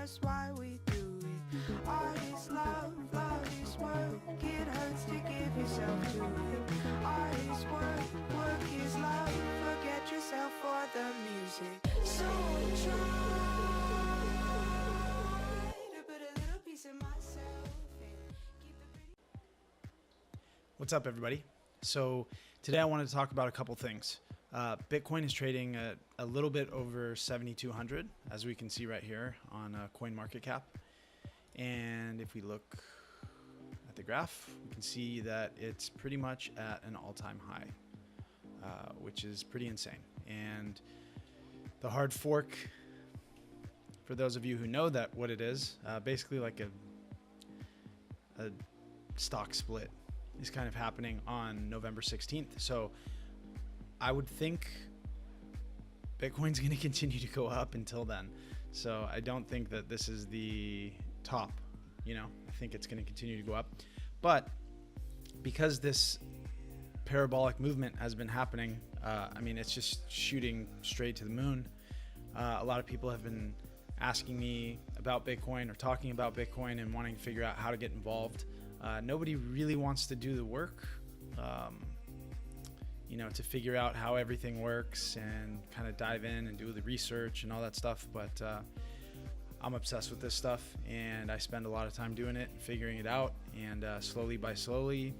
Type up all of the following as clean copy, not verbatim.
that's why we do it. Art is love, love is work. It hurts to give yourself to it. Art is work, work is love. Forget yourself for the music. So I try to put a little piece of myself in. Keep it pretty. What's up, everybody? So today I wanted to talk about a couple things. Bitcoin is trading at a little bit over 7,200, as we can see right here on CoinMarketCap. And if we look at the graph, we can see that it's pretty much at an all-time high, which is pretty insane. And the hard fork, for those of you who know that what it is, basically like a stock split is kind of happening on November 16th. So I would think Bitcoin's going to continue to go up until then. So I don't think that this is the top, I think it's going to continue to go up. But because this parabolic movement has been happening, it's just shooting straight to the moon. A lot of people have been asking me about Bitcoin or talking about Bitcoin and wanting to figure out how to get involved. Nobody really wants to do the work, to figure out how everything works and kind of dive in and do the research and all that stuff. But I'm obsessed with this stuff, and I spend a lot of time doing it and figuring it out. And slowly but surely,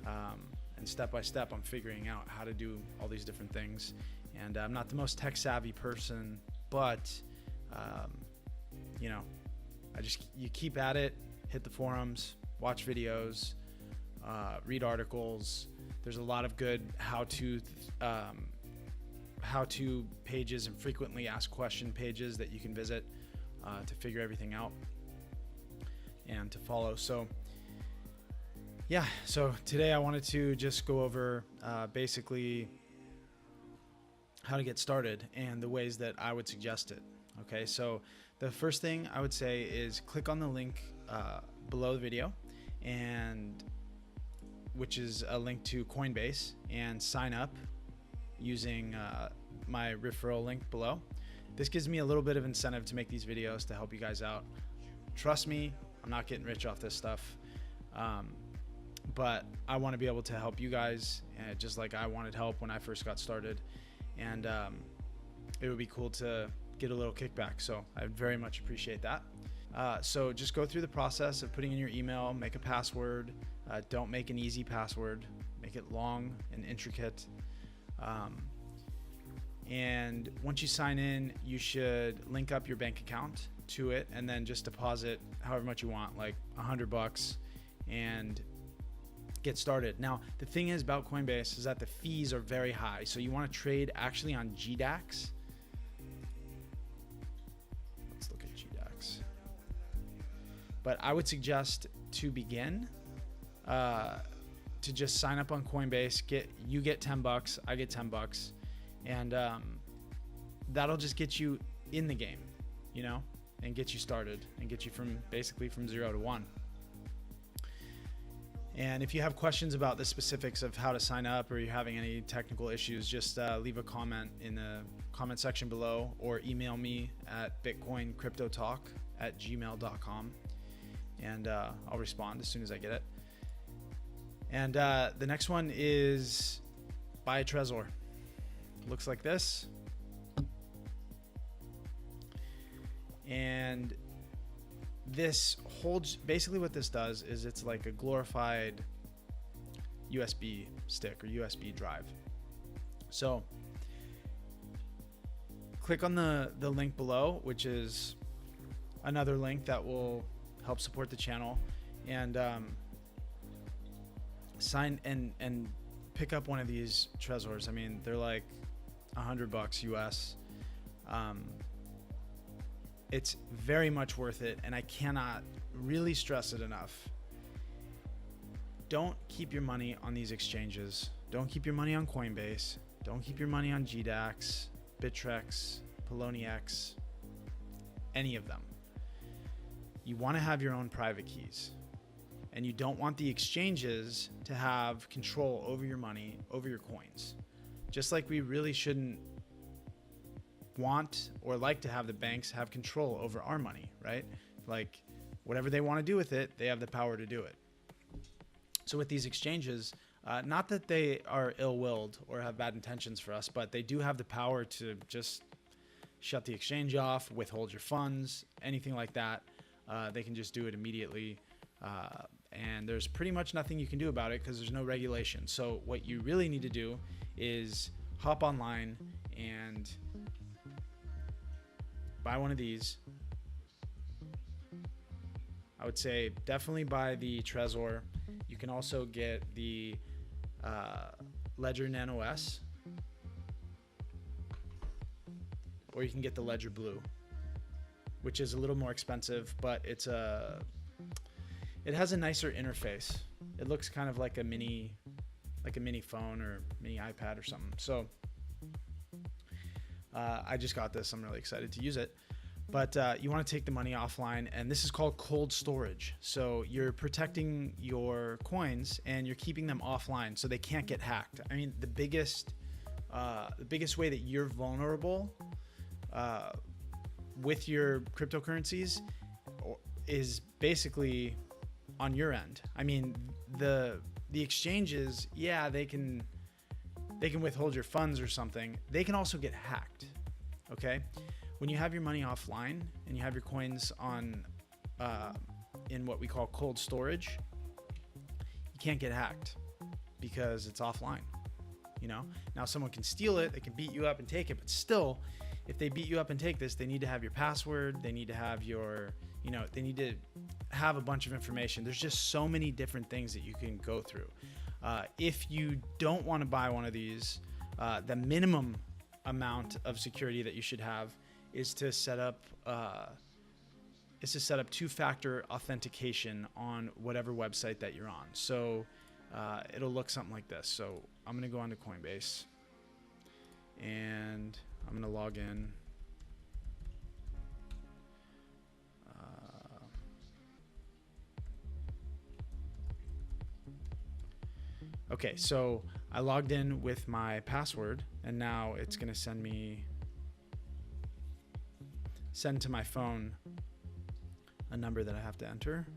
and step by step, I'm figuring out how to do all these different things. And I'm not the most tech savvy person, but you keep at it. Hit the forums, watch videos, read articles. There's a lot of good how-to pages and frequently asked question pages that you can visit to figure everything out and to follow. So today I wanted to just go over basically how to get started and the ways that I would suggest it. Okay, so the first thing I would say is click on the link below the video, and which is a link to Coinbase, and sign up using my referral link below. This gives me a little bit of incentive to make these videos to help you guys out. Trust me, I'm not getting rich off this stuff, but I want to be able to help you guys, just like I wanted help when I first got started, and it would be cool to get a little kickback. So I very much appreciate that. So just go through the process of putting in your email, make a password. Don't make an easy password, make it long and intricate. And once you sign in, you should link up your bank account to it and then just deposit however much you want, like $100, and get started. Now, the thing is about Coinbase is that the fees are very high. So you want to trade actually on GDAX. But I would suggest to begin to just sign up on Coinbase. You get $10, I get $10, and that'll just get you in the game, and get you started and get you from 0 to 1. And if you have questions about the specifics of how to sign up, or you're having any technical issues, just leave a comment in the comment section below, or email me at bitcoincryptotalk@gmail.com. And I'll respond as soon as I get it. And the next one is buy a Trezor. Looks like this. And this holds, basically what this does is it's like a glorified USB stick or USB drive. So click on the link below, which is another link that will help support the channel, and sign and pick up one of these Trezors. They're like $100 US. It's very much worth it, and I cannot really stress it enough. Don't keep your money on these exchanges. Don't keep your money on Coinbase. Don't keep your money on GDAX, Bittrex, Poloniex, any of them. You want to have your own private keys, and you don't want the exchanges to have control over your money, over your coins. Just like we really shouldn't want or like to have the banks have control over our money, right? Like whatever they want to do with it, they have the power to do it. So with these exchanges, not that they are ill-willed or have bad intentions for us, but they do have the power to just shut the exchange off, withhold your funds, anything like that. They can just do it immediately. And there's pretty much nothing you can do about it because there's no regulation. So what you really need to do is hop online and buy one of these. I would say definitely buy the Trezor. You can also get the Ledger Nano S, or you can get the Ledger Blue, which is a little more expensive, but it has a nicer interface. It looks kind of like a mini phone or mini iPad or something. So I just got this. I'm really excited to use it. But you want to take the money offline, and this is called cold storage. So you're protecting your coins and you're keeping them offline so they can't get hacked. I mean, the biggest way that you're vulnerable with your cryptocurrencies is basically on your end. I mean, the exchanges, yeah, they can withhold your funds or something. They can also get hacked. Okay. When you have your money offline and you have your coins on in what we call cold storage, you can't get hacked because it's offline. You know, now someone can steal it, they can beat you up and take it, but still, if they beat you up and take this, they need to have your password, they need to have your, you know, they need to have a bunch of information. There's just so many different things that you can go through. If you don't want to buy one of these, the minimum amount of security that you should have is to set up two-factor authentication on whatever website that you're on. So it'll look something like this. So I'm going to go onto Coinbase and I'm going to log in. Okay, so I logged in with my password, and now it's going to send to my phone a number that I have to enter.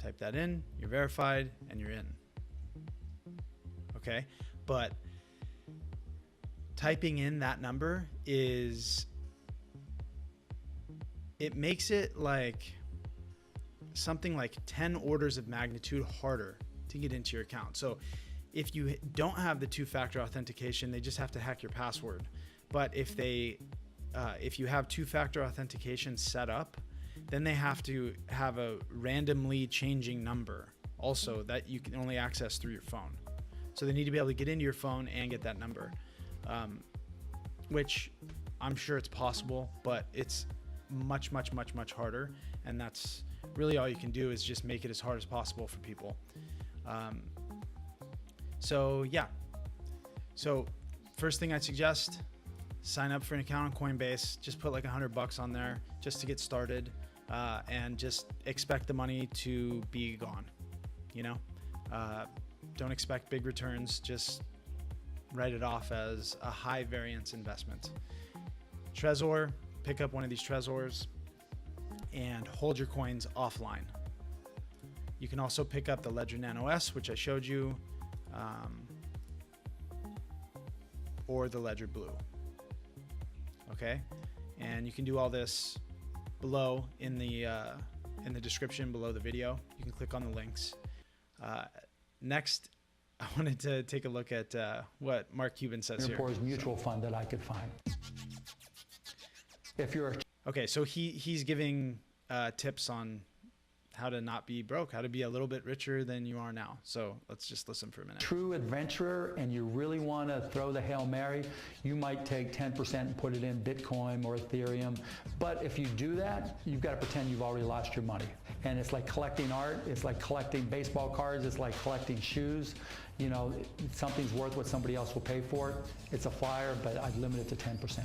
Type that in, you're verified, and you're in. Okay, but typing in that number it makes it like something like 10 orders of magnitude harder to get into your account. So if you don't have the two-factor authentication, they just have to hack your password. But if you have two-factor authentication set up, then they have to have a randomly changing number also that you can only access through your phone. So they need to be able to get into your phone and get that number, which I'm sure it's possible, but it's much, much, much, much harder. And that's really all you can do is just make it as hard as possible for people. So yeah. So first thing I'd suggest, sign up for an account on Coinbase. Just put like $100 on there just to get started, and just expect the money to be gone. You know, don't expect big returns. Just write it off as a high variance investment. Trezor, pick up one of these Trezors and hold your coins offline. You can also pick up the Ledger Nano S, which I showed you, or the Ledger Blue. Okay, and you can do all this below in the description below the video. You can click on the links. Next, I wanted to take a look at what Mark Cuban says here. Singapore's mutual fund that I could find. If you're okay, so he's giving tips on how to not be broke, how to be a little bit richer than you are now. So let's just listen for a minute. true adventurer and you really want to throw the Hail Mary, you might take 10% and put it in Bitcoin or Ethereum. But if you do that, you've got to pretend you've already lost your money. And it's like collecting art. It's like collecting baseball cards. It's like collecting shoes. You know, something's worth what somebody else will pay for it. It's a flyer, but I'd limit it to 10%.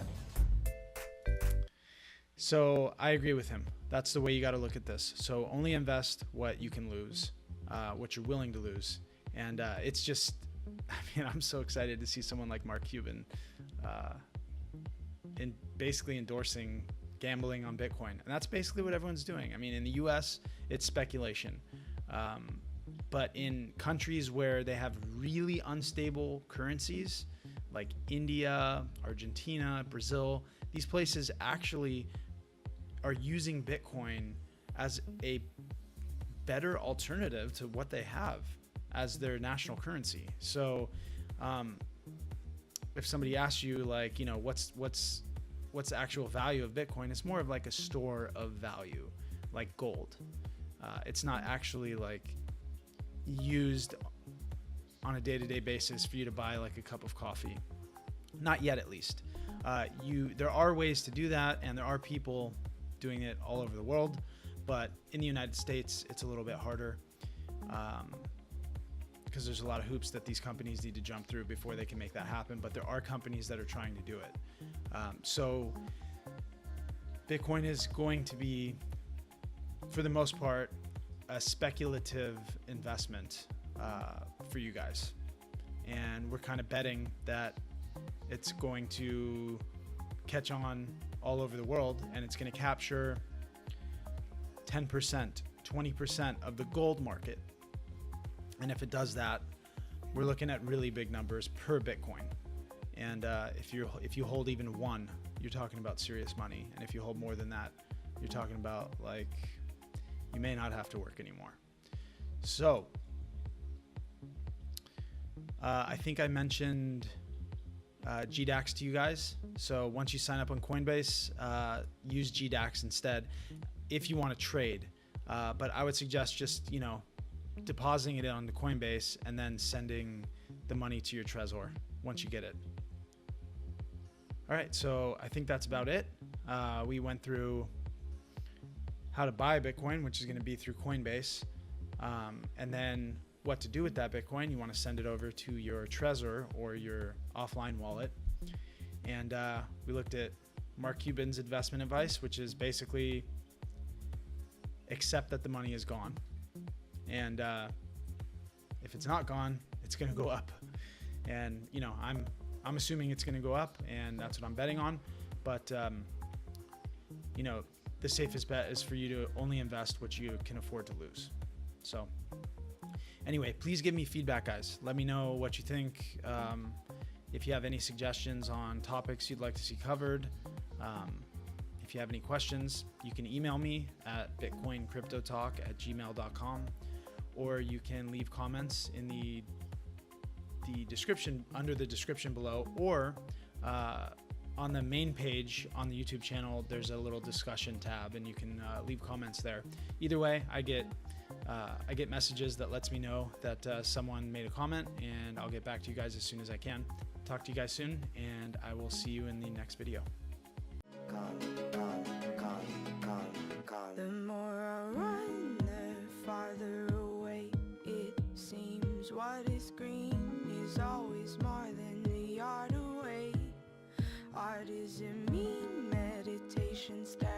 So I agree with him. That's the way you got to look at this. So only invest what you can lose, what you're willing to lose. And it's just, I mean, I'm so excited to see someone like Mark Cuban basically endorsing gambling on Bitcoin. And that's basically what everyone's doing. I mean, in the US, it's speculation. But in countries where they have really unstable currencies, like India, Argentina, Brazil, these places actually are using Bitcoin as a better alternative to what they have as their national currency. So if somebody asks you, like, you know, what's the actual value of Bitcoin, it's more of like a store of value, like gold. It's not actually like used on a day-to-day basis for you to buy like a cup of coffee. Not yet, at least. There are ways to do that, and there are people doing it all over the world, but in the United States, it's a little bit harder because there's a lot of hoops that these companies need to jump through before they can make that happen. But there are companies that are trying to do it. So Bitcoin is going to be, for the most part, a speculative investment for you guys. And we're kind of betting that it's going to catch on all over the world, and it's going to capture 10%, 20% of the gold market. And if it does that, we're looking at really big numbers per Bitcoin. And if you hold even one, you're talking about serious money. And if you hold more than that, you're talking about, like, you may not have to work anymore. So I think I mentioned GDAX to you guys. So once you sign up on Coinbase, use GDAX instead if you want to trade. But I would suggest just, you know, depositing it on the Coinbase and then sending the money to your Trezor once you get it. All right, so I think that's about it. We went through how to buy Bitcoin, which is going to be through Coinbase, and then what to do with that Bitcoin. You want to send it over to your Trezor or your offline wallet. And we looked at Mark Cuban's investment advice, which is basically accept that the money is gone. And if it's not gone, it's going to go up. And, you know, I'm assuming it's going to go up, and that's what I'm betting on. But, you know, the safest bet is for you to only invest what you can afford to lose. So anyway, please give me feedback, guys. Let me know what you think. If you have any suggestions on topics you'd like to see covered, if you have any questions, you can email me at bitcoincryptotalk@gmail.com, or you can leave comments in the description, under the description below, or on the main page on the YouTube channel, there's a little discussion tab, and you can leave comments there. Either way, I get messages that lets me know that someone made a comment, and I'll get back to you guys as soon as I can. Talk to you guys soon, and I will see you in the next video. The more I run, the farther away it seems. What is green is always more than a yard away. Art is a mean meditation style.